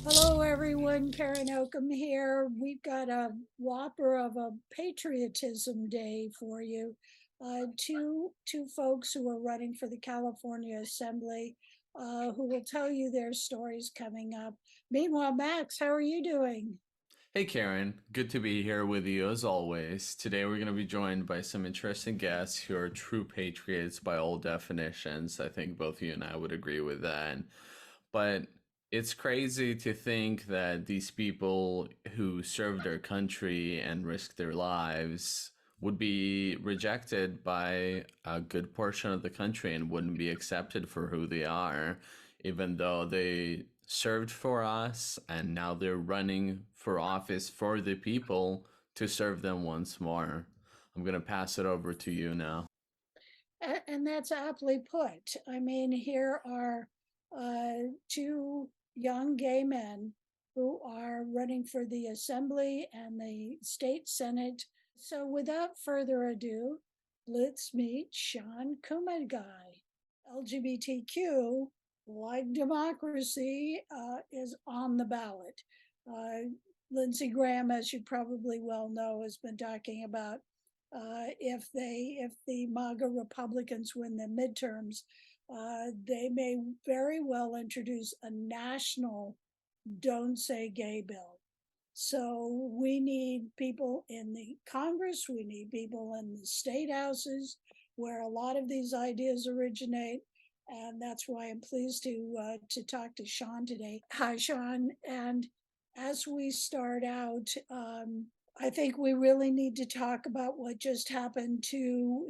Hello, everyone. Karen Oakham here. We've got a whopper of a patriotism day for you. Two folks who are running for the California Assembly, who will tell you their stories coming up. Meanwhile, Max, how are you doing? Hey Karen, good to be here with you as always. Today we're going to be joined by some interesting guests who are true patriots by all definitions. I think both you and I would agree with that. But it's crazy to think that these people who served their country and risked their lives would be rejected by a good portion of the country and wouldn't be accepted for who they are, even though they served for us and now they're running for office for the people to serve them once more. I'm going to pass it over to you now. And that's aptly put. I mean, here are two young gay men who are running for the Assembly and the State Senate. So, without further ado, let's meet Shawn Kumagai. LGBTQ, like democracy, is on the ballot. Uh, Lindsey Graham, as you probably well know, has been talking about if the MAGA Republicans win the midterms, they may very well introduce a national "Don't Say Gay" bill. So we need people in the Congress, we need people in the state houses where a lot of these ideas originate. And that's why I'm pleased to talk to Shawn today. Hi, Shawn. And as we start out, I think we really need to talk about what just happened to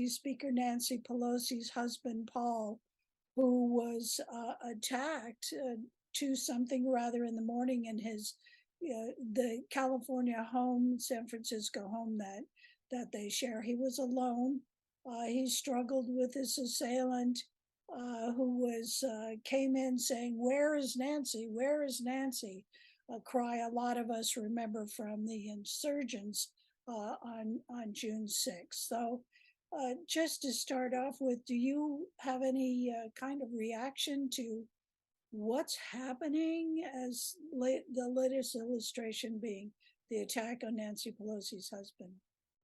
Speaker Nancy Pelosi's husband, Paul, who was attacked 2 something rather in the morning in his the California home, San Francisco home that they share. He was alone. He struggled with his assailant, who was came in saying, "Where is Nancy? Where is Nancy?" A cry a lot of us remember from the insurgents on June 6th. So, just to start off with, do you have any kind of reaction to what's happening as the latest illustration being the attack on Nancy Pelosi's husband?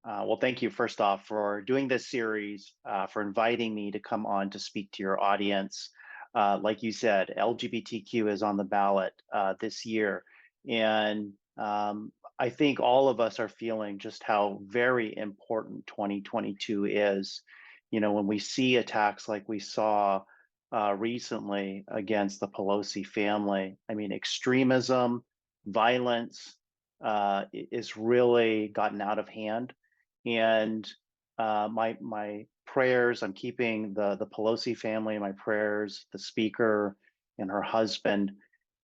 Well, thank you first off for doing this series, for inviting me to come on to speak to your audience. Like you said, LGBTQ is on the ballot this year. And I think all of us are feeling just how very important 2022 is. You know, when we see attacks like we saw recently against the Pelosi family, I mean, extremism, violence is really gotten out of hand and my prayers. I'm keeping the Pelosi family in my prayers. The speaker and her husband.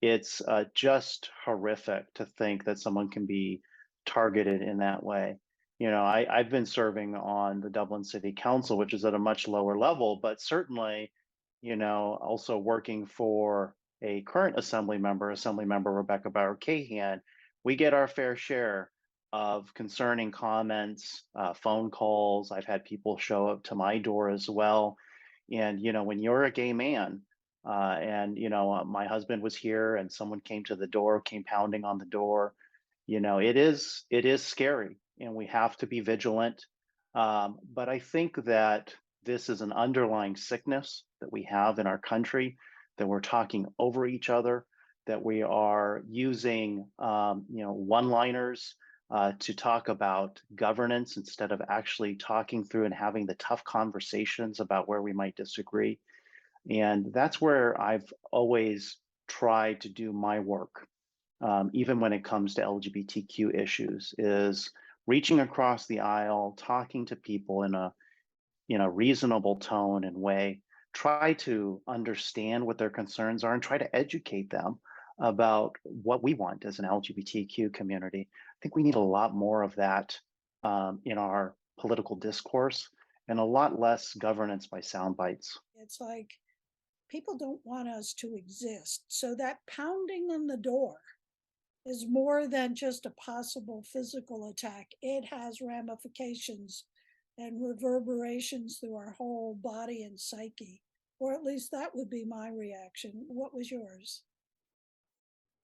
It's just horrific to think that someone can be targeted in that way. You know, I've been serving on the Dublin City Council, which is at a much lower level, but certainly, you know, also working for a current Assembly Member Rebecca Bauer Cahan, we get our fair share of concerning comments, phone calls. I've had people show up to my door as well. And, you know, when you're a gay man, my husband was here and someone came to the door, came pounding on the door, you know, it is scary and we have to be vigilant. But I think that this is an underlying sickness that we have in our country, that we're talking over each other, that we are using, one-liners to talk about governance instead of actually talking through and having the tough conversations about where we might disagree. And that's where I've always tried to do my work, even when it comes to LGBTQ issues, is reaching across the aisle, talking to people in a reasonable tone and way, try to understand what their concerns are and try to educate them about what we want as an LGBTQ community. I think we need a lot more of that in our political discourse and a lot less governance by sound bites. It's like people don't want us to exist. So that pounding on the door is more than just a possible physical attack. It has ramifications and reverberations through our whole body and psyche. Or at least that would be my reaction. What was yours?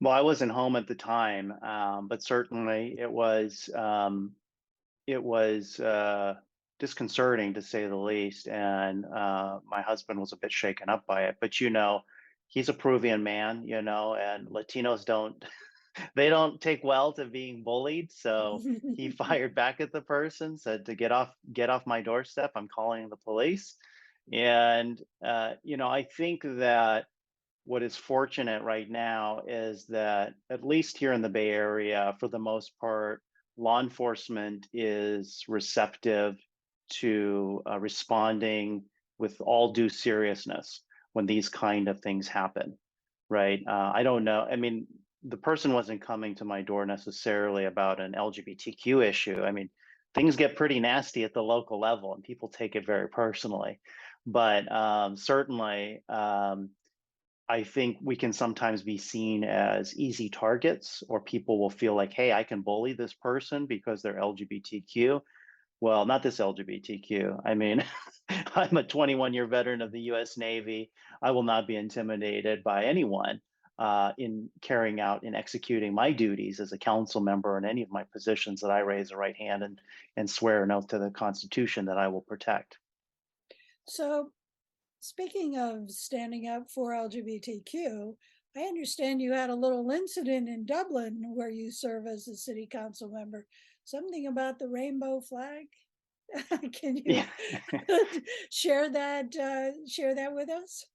Well, I wasn't home at the time, but certainly it was disconcerting to say the least, and my husband was a bit shaken up by it. But he's a Peruvian man, and Latinos don't they don't take well to being bullied. So he fired back at the person, said to get off my doorstep. I'm calling the police. And I think that what is fortunate right now is that at least here in the Bay Area, for the most part, law enforcement is receptive to responding with all due seriousness when these kind of things happen, right? I don't know. I mean, the person wasn't coming to my door necessarily about an LGBTQ issue. I mean, things get pretty nasty at the local level, and people take it very personally. But certainly, I think we can sometimes be seen as easy targets, or people will feel like, hey, I can bully this person because they're LGBTQ. Well, not this LGBTQ. I mean, I'm a 21-year veteran of the US Navy. I will not be intimidated by anyone in carrying out and executing my duties as a council member in any of my positions that I raise the right hand and swear an oath to the Constitution that I will protect. So, speaking of standing up for LGBTQ, I understand you had a little incident in Dublin where you serve as a city council member. Something about the rainbow flag? Can you Yeah. share that with us?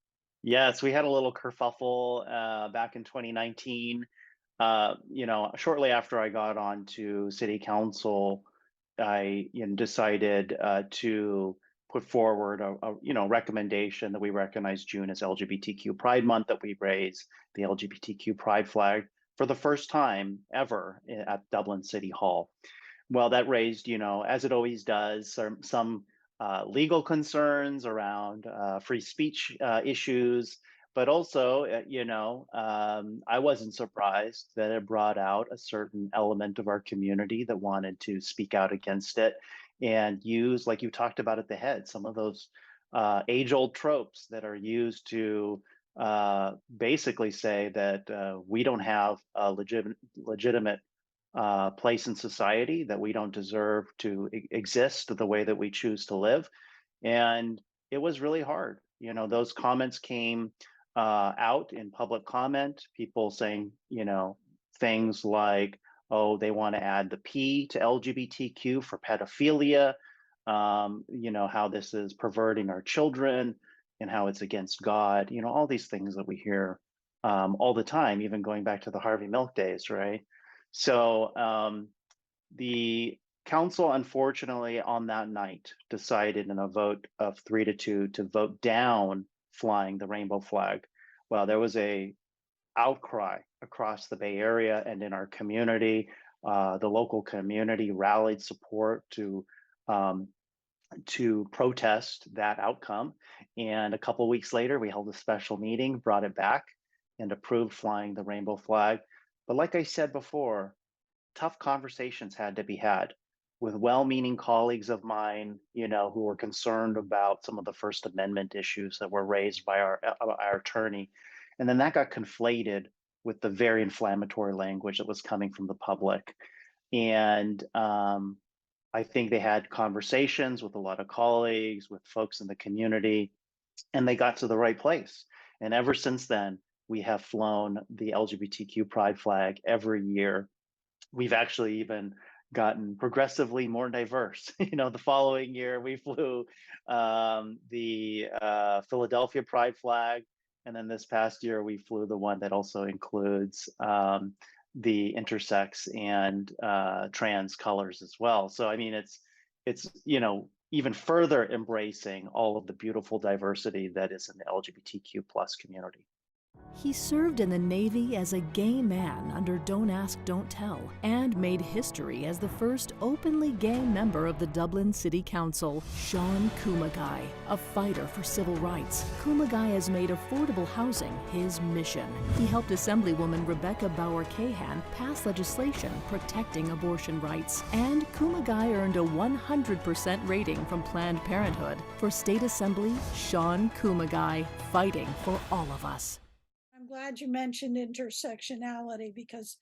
Yes, we had a little kerfuffle back in 2019. Shortly after I got on to city council, I decided to put forward a recommendation that we recognize June as LGBTQ Pride Month, that we raise the LGBTQ Pride flag for the first time ever at Dublin City Hall. Well, that raised, as it always does, some legal concerns around free speech issues, but also, I wasn't surprised that it brought out a certain element of our community that wanted to speak out against it and use, like you talked about at the head, some of those age-old tropes that are used to basically say that we don't have a legitimate place in society, that we don't deserve to exist the way that we choose to live. And it was really hard. Those comments came out in public comment, people saying, things like, oh, they want to add the P to LGBTQ for pedophilia, how this is perverting our children and how it's against God, all these things that we hear all the time, even going back to the Harvey Milk days, right? So the council, unfortunately, on that night decided in a vote of 3-2 to vote down flying the rainbow flag. Well, there was a outcry across the Bay Area and in our community. The local community rallied support to protest that outcome. And a couple of weeks later, we held a special meeting, brought it back, and approved flying the rainbow flag. But like I said before, tough conversations had to be had with well-meaning colleagues of mine, who were concerned about some of the First Amendment issues that were raised by our attorney. And then that got conflated with the very inflammatory language that was coming from the public. And I think they had conversations with a lot of colleagues, with folks in the community, and they got to the right place. And ever since then, we have flown the LGBTQ pride flag every year. We've actually even gotten progressively more diverse. The following year we flew the Philadelphia pride flag. And then this past year we flew the one that also includes the intersex and trans colors as well. So, I mean, it's even further embracing all of the beautiful diversity that is in the LGBTQ plus community. He served in the Navy as a gay man under Don't Ask, Don't Tell, and made history as the first openly gay member of the Dublin City Council. Shawn Kumagai, a fighter for civil rights. Kumagai has made affordable housing his mission. He helped Assemblywoman Rebecca Bauer-Cahan pass legislation protecting abortion rights. And Kumagai earned a 100% rating from Planned Parenthood. For State Assembly, Shawn Kumagai, fighting for all of us. I'm I'm glad you mentioned intersectionality because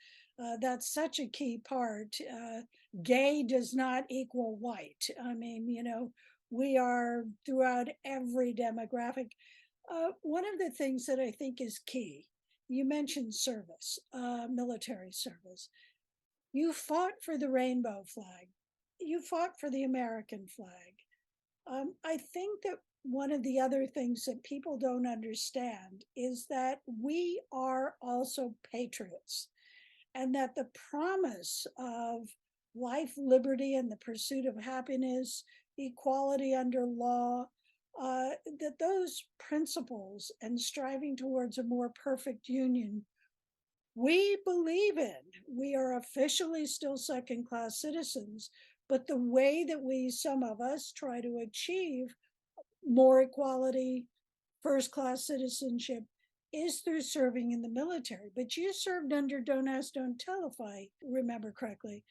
that's such a key part. Gay does not equal white. I mean, we are throughout every demographic. One of the things that I think is key, you mentioned service, military service. You fought for the rainbow flag. You fought for the American flag. I think that one of the other things that people don't understand is that we are also patriots, and that the promise of life, liberty, and the pursuit of happiness, equality under law, that those principles and striving towards a more perfect union, we believe in. We are officially still second class citizens, but the way that some of us try to achieve more equality, first class citizenship is through serving in the military. But you served under Don't Ask, Don't Tell, if I remember correctly.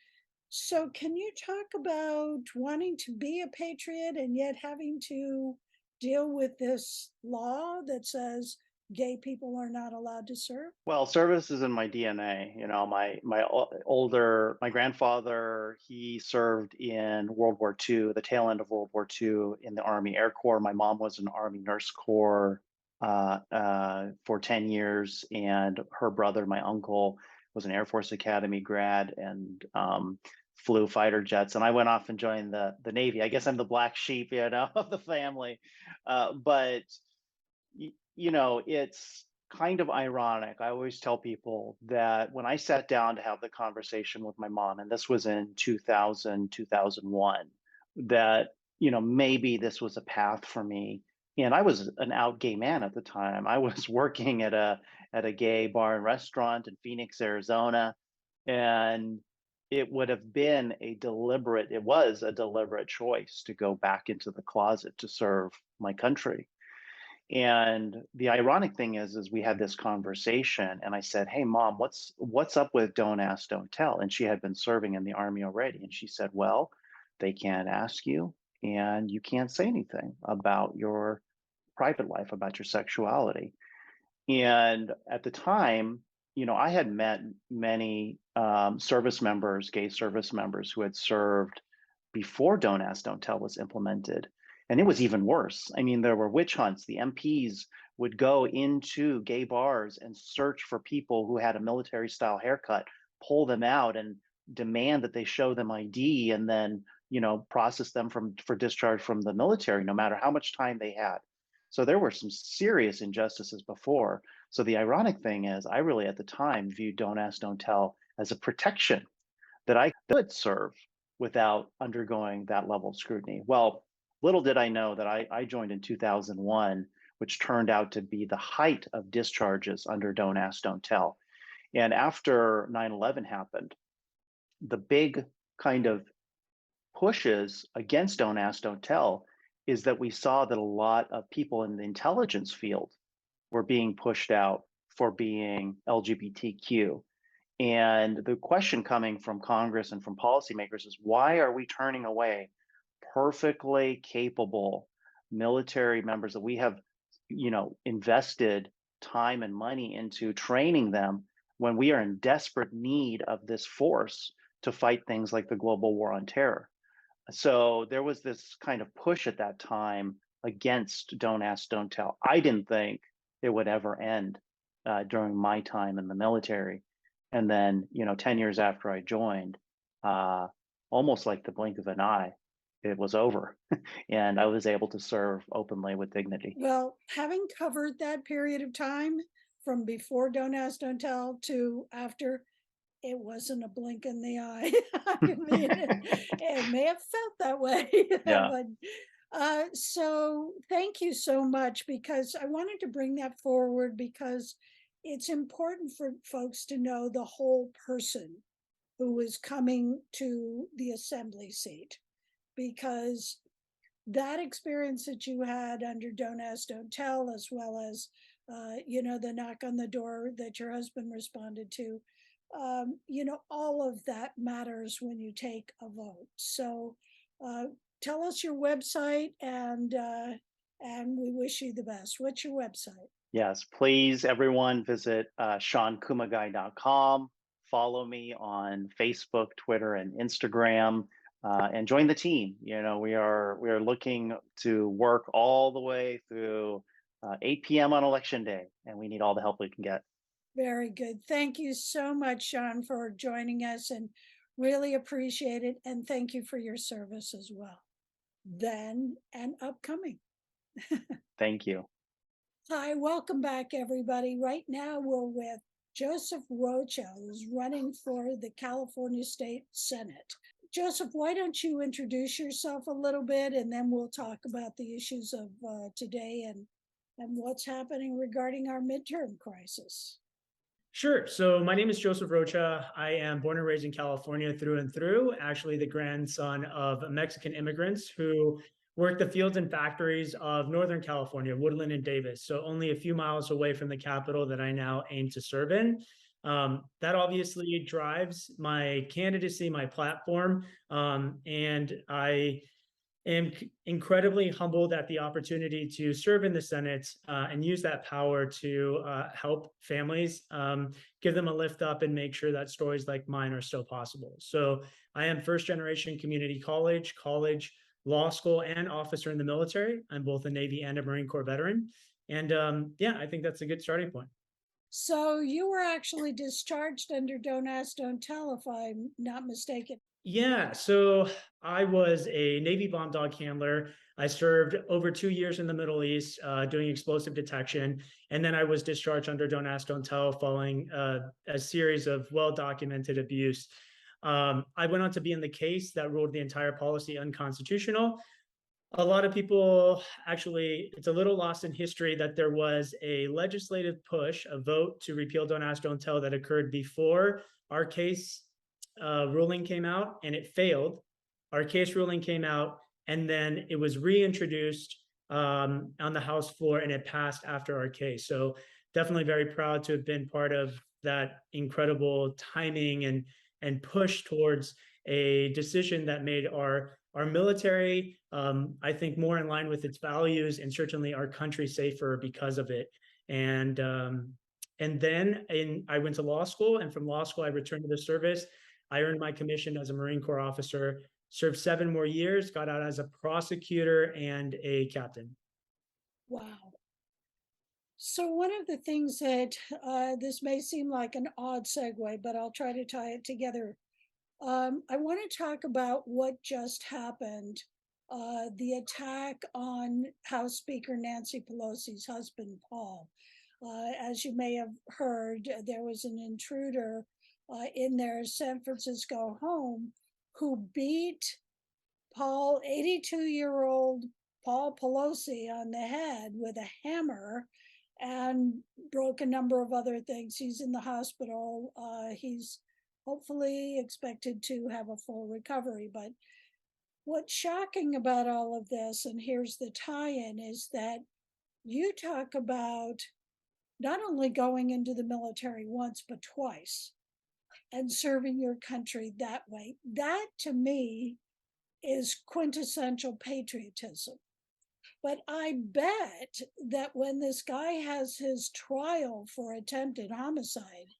So can you talk about wanting to be a patriot and yet having to deal with this law that says gay people are not allowed to serve? Well, service is in my DNA. My grandfather, he served in World War II, the tail end of World War II in the Army Air Corps. My mom was in Army Nurse Corps for 10 years, and her brother, my uncle, was an Air Force Academy grad and flew fighter jets. And I went off and joined the Navy. I guess I'm the black sheep, of the family. But it's kind of ironic. I always tell people that when I sat down to have the conversation with my mom, and this was in 2000, 2001, that, maybe this was a path for me. And I was an out gay man at the time. I was working at a gay bar and restaurant in Phoenix, Arizona. And it was a deliberate choice to go back into the closet to serve my country. And the ironic thing is we had this conversation, and I said, "Hey, Mom, what's up with Don't Ask, Don't Tell?" And she had been serving in the Army already, and she said, "Well, they can't ask you, and you can't say anything about your private life, about your sexuality." And at the time, I had met many service members, gay service members, who had served before Don't Ask, Don't Tell was implemented. And it was even worse. I mean, there were witch hunts. The MPs would go into gay bars and search for people who had a military style haircut, pull them out and demand that they show them ID, and then, process them for discharge from the military, no matter how much time they had. So there were some serious injustices before. So the ironic thing is, I really at the time viewed Don't Ask, Don't Tell as a protection that I could serve without undergoing that level of scrutiny. Well, little did I know that I joined in 2001, which turned out to be the height of discharges under Don't Ask, Don't Tell. And after 9/11 happened, the big kind of pushes against Don't Ask, Don't Tell is that we saw that a lot of people in the intelligence field were being pushed out for being LGBTQ. And the question coming from Congress and from policymakers is, why are we turning away perfectly capable military members that we have, invested time and money into training them, when we are in desperate need of this force to fight things like the global war on terror? So there was this kind of push at that time against Don't Ask, Don't Tell. I didn't think it would ever end during my time in the military. And then, 10 years after I joined, almost like the blink of an eye, it was over. And I was able to serve openly with dignity. Well, having covered that period of time from before Don't Ask, Don't Tell to after, it wasn't a blink in the eye. I mean, it may have felt that way. Yeah. But so thank you so much, because I wanted to bring that forward, because it's important for folks to know the whole person who is coming to the assembly seat, because that experience that you had under Don't Ask, Don't Tell, as well as, the knock on the door that your husband responded to, all of that matters when you take a vote. So tell us your website, and we wish you the best. What's your website? Yes, please, everyone, visit ShawnKumagai.com. Follow me on Facebook, Twitter, and Instagram, and join the team. We are looking to work all the way through 8 p.m. on election day, and we need all the help we can get. Very good. Thank you so much, Shawn, for joining us, and really appreciate it. And thank you for your service as well, then and upcoming. Thank you. Hi, welcome back, everybody. Right now, we're with Joseph Rocha, who's running for the California State Senate. Joseph, why don't you introduce yourself a little bit, and then we'll talk about the issues of today and what's happening regarding our midterm crisis. Sure. So my name is Joseph Rocha. I am born and raised in California through and through, actually the grandson of Mexican immigrants who worked the fields and factories of Northern California, Woodland and Davis. So only a few miles away from the capital that I now aim to serve in. That obviously drives my candidacy, my platform, and I am incredibly humbled at the opportunity to serve in the Senate and use that power to help families, give them a lift up and make sure that stories like mine are still possible. So I am first generation community college, law school, and officer in the military. I'm both a Navy and a Marine Corps veteran. And yeah, I think that's a good starting point. So you were actually discharged under Don't Ask, Don't Tell, if I'm not mistaken. Yeah, so I was a Navy bomb dog handler. I served over 2 years in the Middle East doing explosive detection. And then I was discharged under Don't Ask, Don't Tell following a series of well-documented abuse. I went on to be in the case that ruled the entire policy unconstitutional. A lot of people actually, it's a little lost in history that there was a legislative push, a vote to repeal Don't Ask, Don't Tell that occurred before our case ruling came out, and it failed. Our case ruling came out, and then it was reintroduced on the House floor, and it passed after our case. So definitely very proud to have been part of that incredible timing and push towards a decision that made our military, I think, more in line with its values, and certainly our country safer because of it. And then I went to law school, and from law school, I returned to the service. I earned my commission as a Marine Corps officer, served 7 more years, got out as a prosecutor and a captain. Wow. So one of the things that this may seem like an odd segue, but I'll try to tie it together. I want to talk about what just happened, the attack on House Speaker Nancy Pelosi's husband, Paul. As you may have heard, there was an intruder in their San Francisco home who beat Paul, 82-year-old Paul Pelosi, on the head with a hammer and broke a number of other things. He's in the hospital. He's hopefully expected to have a full recovery. But what's shocking about all of this, and here's the tie-in, is that you talk about not only going into the military once, but twice, and serving your country that way. That, to me, is quintessential patriotism. But I bet that when this guy has his trial for attempted homicide,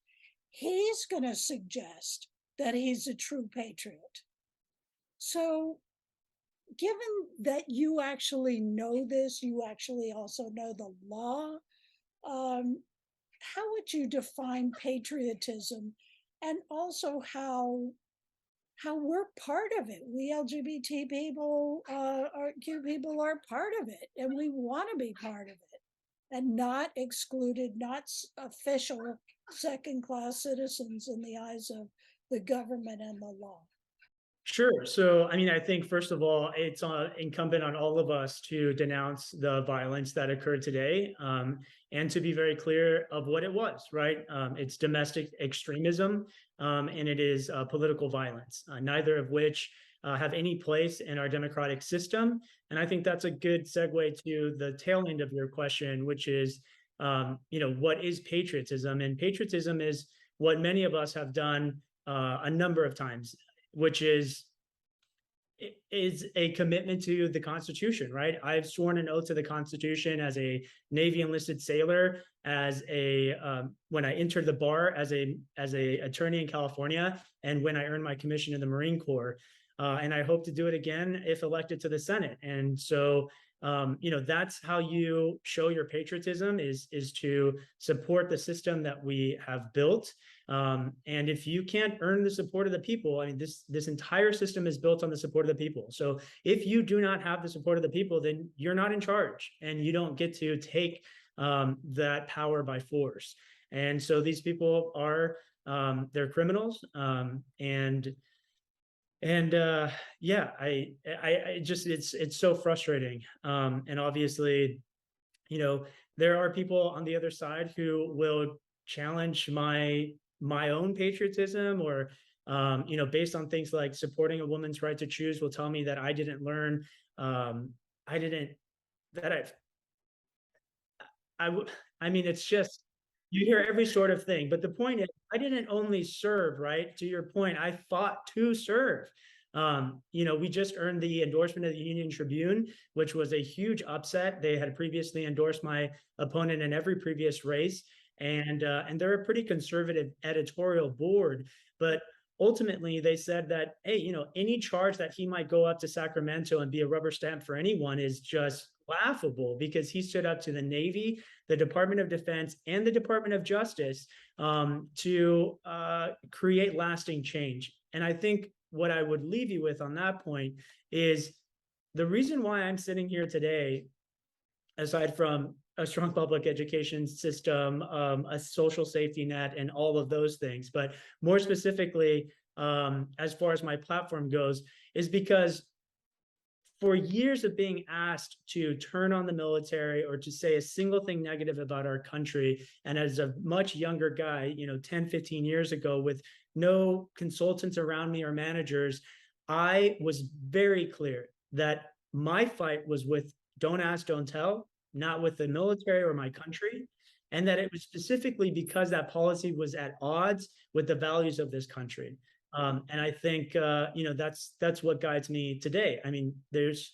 he's going to suggest that he's a true patriot. So given that you actually know this, you actually also know the law, how would you define patriotism, and also how we're part of it? We LGBT people, Q people, are part of it, and we want to be part of it, and not excluded, not official second-class citizens in the eyes of the government and the law. Sure. So, I mean, I think, first of all, it's incumbent on all of us to denounce the violence that occurred today, and to be very clear of what it was, right? It's domestic extremism, and it is political violence, neither of which have any place in our democratic system. And I think that's a good segue to the tail end of your question, which is, what is patriotism? And patriotism is what many of us have done a number of times, which is is a commitment to the Constitution, right? I've sworn an oath to the Constitution as a Navy enlisted sailor, as a when I entered the bar as a attorney in California, and when I earned my commission in the Marine Corps, and I hope to do it again if elected to the Senate. And so, that's how you show your patriotism, is to support the system that we have built. And if you can't earn the support of the people, I mean, this entire system is built on the support of the people. So if you do not have the support of the people, then you're not in charge, and you don't get to take that power by force. And so these people are they're criminals, yeah, I just, it's so frustrating. And obviously, there are people on the other side who will challenge my own patriotism, or based on things like supporting a woman's right to choose, will tell me that I didn't learn, I didn't that I mean, it's just, you hear every sort of thing. But the point is, I didn't only serve, right? To your point, I fought to serve. We just earned the endorsement of the Union Tribune, which was a huge upset. They had previously endorsed my opponent in every previous race, and they're a pretty conservative editorial board. But ultimately, they said that, hey, any charge that he might go up to Sacramento and be a rubber stamp for anyone is just laughable, because he stood up to the Navy, the Department of Defense, and the Department of Justice to create lasting change. And I think what I would leave you with on that point is the reason why I'm sitting here today, aside from a strong public education system, a social safety net, and all of those things, but more specifically, as far as my platform goes, is because for years of being asked to turn on the military or to say a single thing negative about our country, and as a much younger guy, 10, 15 years ago, with no consultants around me or managers, I was very clear that my fight was with don't ask, don't tell, not with the military or my country. And that it was specifically because that policy was at odds with the values of this country. And I think, that's what guides me today. I mean, there's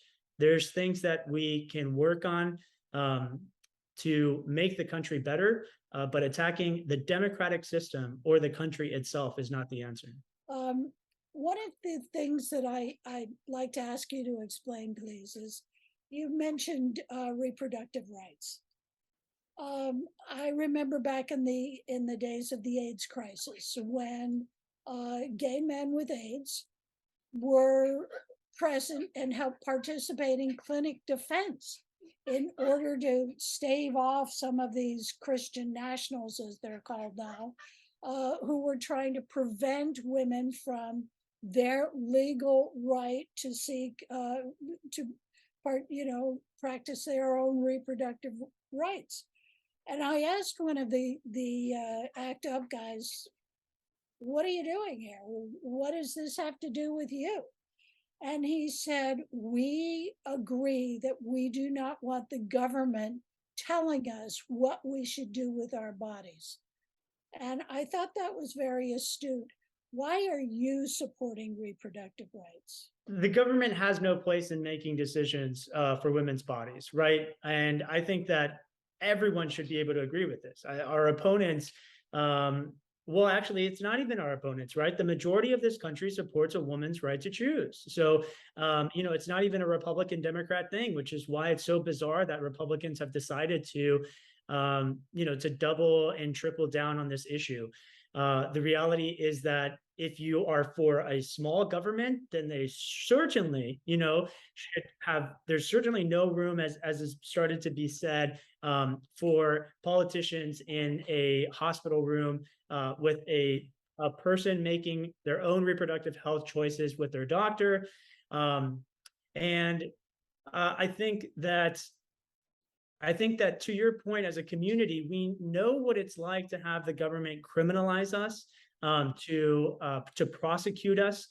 things that we can work on to make the country better, but attacking the democratic system or the country itself is not the answer. One of the things that I'd like to ask you to explain, please, is you mentioned reproductive rights. I remember back in the days of the AIDS crisis, when gay men with AIDS were present and helped participate in clinic defense in order to stave off some of these Christian nationals, as they're called now, who were trying to prevent women from their legal right to seek practice their own reproductive rights. And I asked one of the ACT UP guys, what are you doing here? What does this have to do with you? And he said, we agree that we do not want the government telling us what we should do with our bodies. And I thought that was very astute. Why are you supporting reproductive rights? The government has no place in making decisions for women's bodies, right? And I think that everyone should be able to agree with this. Our opponents, well, actually, it's not even our opponents, right? The majority of this country supports a woman's right to choose. So, it's not even a Republican Democrat thing, which is why it's so bizarre that Republicans have decided to, to double and triple down on this issue. The reality is that if you are for a small government, then they certainly, should have, there's certainly no room, as has started to be said, for politicians in a hospital room with a person making their own reproductive health choices with their doctor. I think that to your point, as a community, we know what it's like to have the government criminalize us, to prosecute us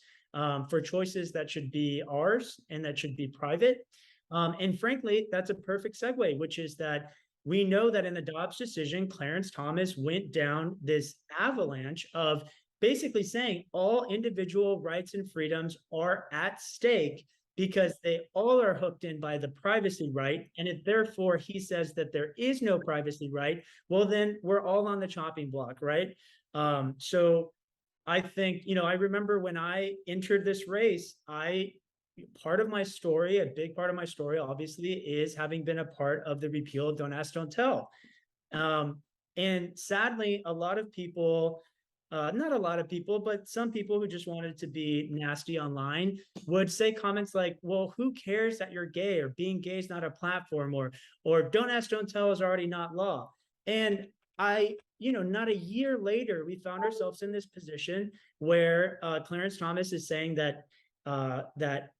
for choices that should be ours and that should be private. And frankly, that's a perfect segue, which is that we know that in the Dobbs decision, Clarence Thomas went down this avalanche of basically saying all individual rights and freedoms are at stake because they all are hooked in by the privacy right. And if therefore he says that there is no privacy right, well, then we're all on the chopping block, right? So I think, I remember when I entered this race, part of my story, a big part of my story, obviously, is having been a part of the repeal of Don't Ask, Don't Tell. And sadly, a lot of people, not a lot of people, but some people who just wanted to be nasty online would say comments like, well, who cares that you're gay, or being gay is not a platform, or Don't Ask, Don't Tell is already not law. And not a year later, we found ourselves in this position where Clarence Thomas is saying that that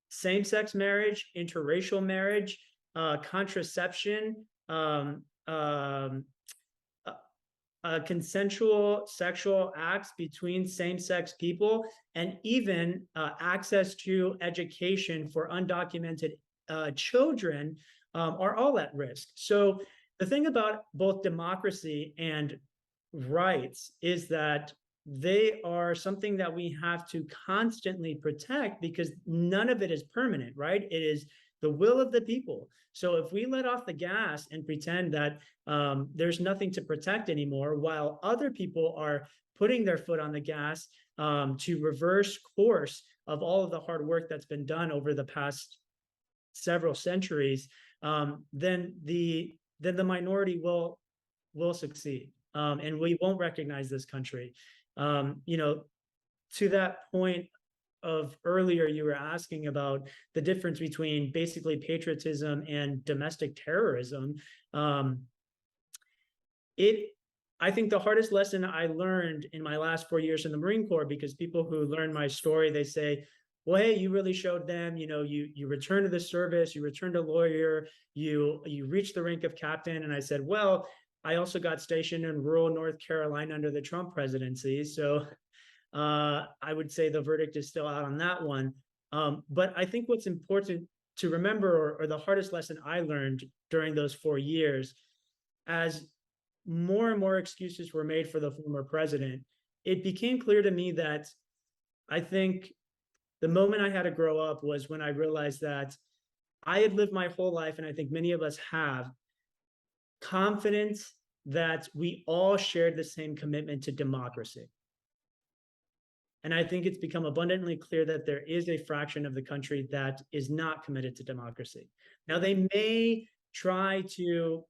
same-sex marriage, interracial marriage, contraception, consensual sexual acts between same-sex people, and even access to education for undocumented children are all at risk. So the thing about both democracy and rights is that they are something that we have to constantly protect, because none of it is permanent, right? It is the will of the people. So if we let off the gas and pretend that there's nothing to protect anymore, while other people are putting their foot on the gas to reverse course of all of the hard work that's been done over the past several centuries, then the minority will succeed, and we won't recognize this country. To that point of earlier, you were asking about the difference between basically patriotism and domestic terrorism. I think the hardest lesson I learned in my last 4 years in the Marine Corps, because people who learn my story, they say, well, hey, you really showed them, you returned to the service, you returned a lawyer, you reached the rank of captain. And I said, well, I also got stationed in rural North Carolina under the Trump presidency. So I would say the verdict is still out on that one. But I think what's important to remember, or the hardest lesson I learned during those 4 years, as more and more excuses were made for the former president, it became clear to me that I think the moment I had to grow up was when I realized that I had lived my whole life, and I think many of us have, confidence that we all shared the same commitment to democracy. And I think it's become abundantly clear that there is a fraction of the country that is not committed to democracy. Now, they may try to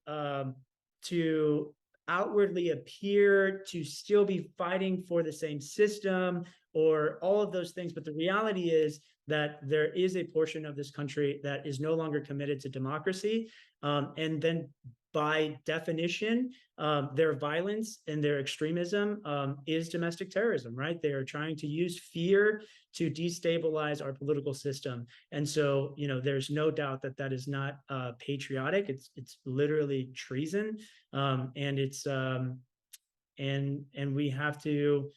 outwardly appear to still be fighting for the same system or all of those things, but the reality is that there is a portion of this country that is no longer committed to democracy. And then by definition, their violence and their extremism is domestic terrorism, right? They are trying to use fear to destabilize our political system. And so, there's no doubt that that is not patriotic. It's literally treason. And it's, and we have to,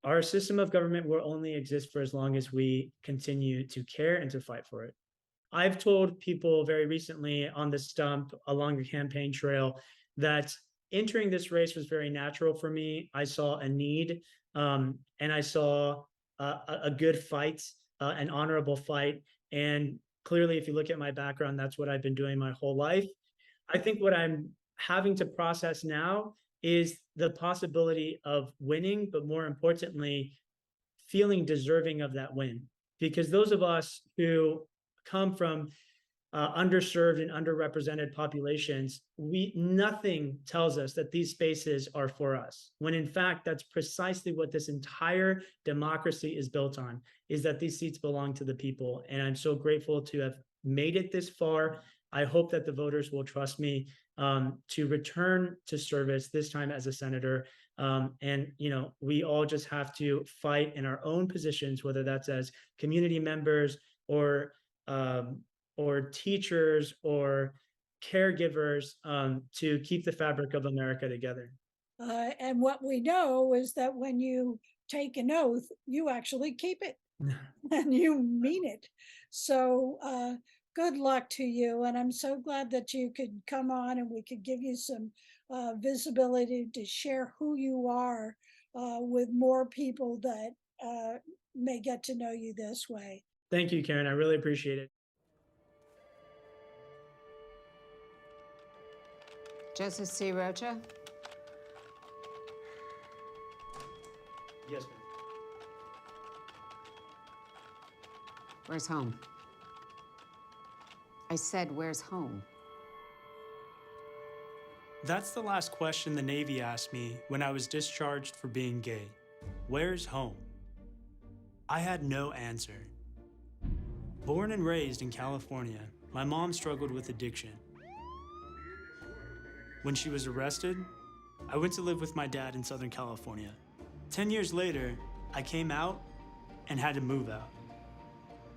our system of government will only exist for as long as we continue to care and to fight for it. I've told people very recently on the stump along the campaign trail that entering this race was very natural for me. I saw a need, and I saw a good fight, an honorable fight. And clearly, if you look at my background, that's what I've been doing my whole life. I think what I'm having to process now is the possibility of winning, but more importantly, feeling deserving of that win. Because those of us who come from underserved and underrepresented populations, nothing tells us that these spaces are for us, when in fact, that's precisely what this entire democracy is built on, is that these seats belong to the people. And I'm so grateful to have made it this far. I hope that the voters will trust me to return to service, this time as a senator. And we all just have to fight in our own positions, whether that's as community members or teachers or caregivers, to keep the fabric of America together. And what we know is that when you take an oath, you actually keep it and you mean it. So good luck to you. And I'm so glad that you could come on and we could give you some visibility to share who you are with more people that may get to know you this way. Thank you, Karen. I really appreciate it. Joseph C. Rocha? Yes, ma'am. Where's home? I said, where's home? That's the last question the Navy asked me when I was discharged for being gay. Where's home? I had no answer. Born and raised in California, my mom struggled with addiction. When she was arrested, I went to live with my dad in Southern California. 10 years later, I came out and had to move out.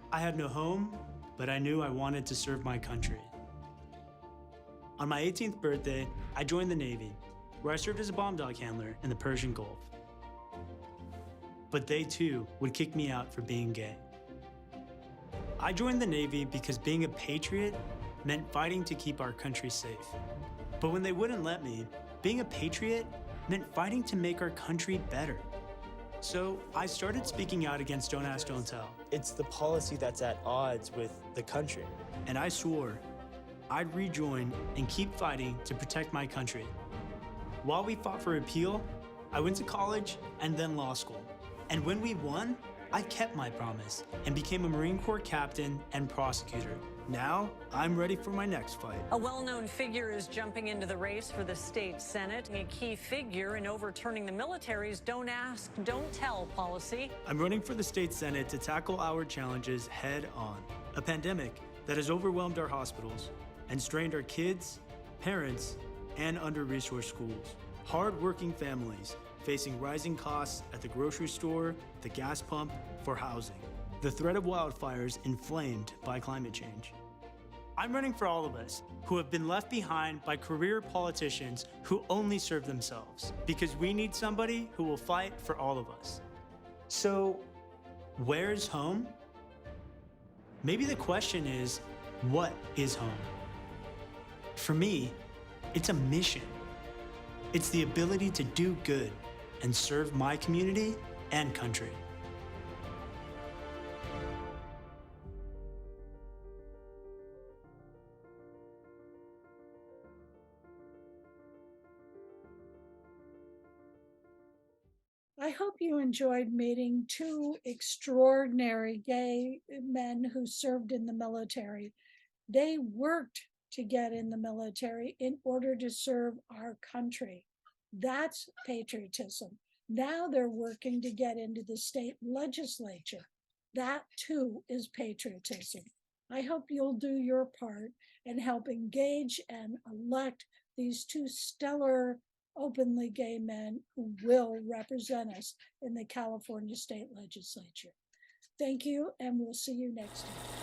I had no home, but I knew I wanted to serve my country. On my 18th birthday, I joined the Navy, where I served as a bomb dog handler in the Persian Gulf. But they too would kick me out for being gay. I joined the Navy because being a patriot meant fighting to keep our country safe. But when they wouldn't let me, being a patriot meant fighting to make our country better. So I started speaking out against Don't Ask, Don't Tell. It's the policy that's at odds with the country. And I swore I'd rejoin and keep fighting to protect my country. While we fought for repeal, I went to college and then law school. And when we won, I kept my promise and became a Marine Corps captain and prosecutor. Now, I'm ready for my next fight. A well-known figure is jumping into the race for the state Senate, a key figure in overturning the military's Don't Ask, Don't Tell policy. I'm running for the state Senate to tackle our challenges head on. A pandemic that has overwhelmed our hospitals and strained our kids, parents, and under-resourced schools. Hard-working families facing rising costs at the grocery store, the gas pump, for housing. The threat of wildfires inflamed by climate change. I'm running for all of us who have been left behind by career politicians who only serve themselves, because we need somebody who will fight for all of us. So, where's home? Maybe the question is, what is home? For me, it's a mission. It's the ability to do good and serve my community and country. I hope you enjoyed meeting two extraordinary gay men who served in the military. They worked to get in the military in order to serve our country. That's patriotism. Now they're working to get into the state legislature. That too is patriotism. I hope you'll do your part and help engage and elect these two stellar openly gay men who will represent us in the California state legislature. Thank you, and we'll see you next time.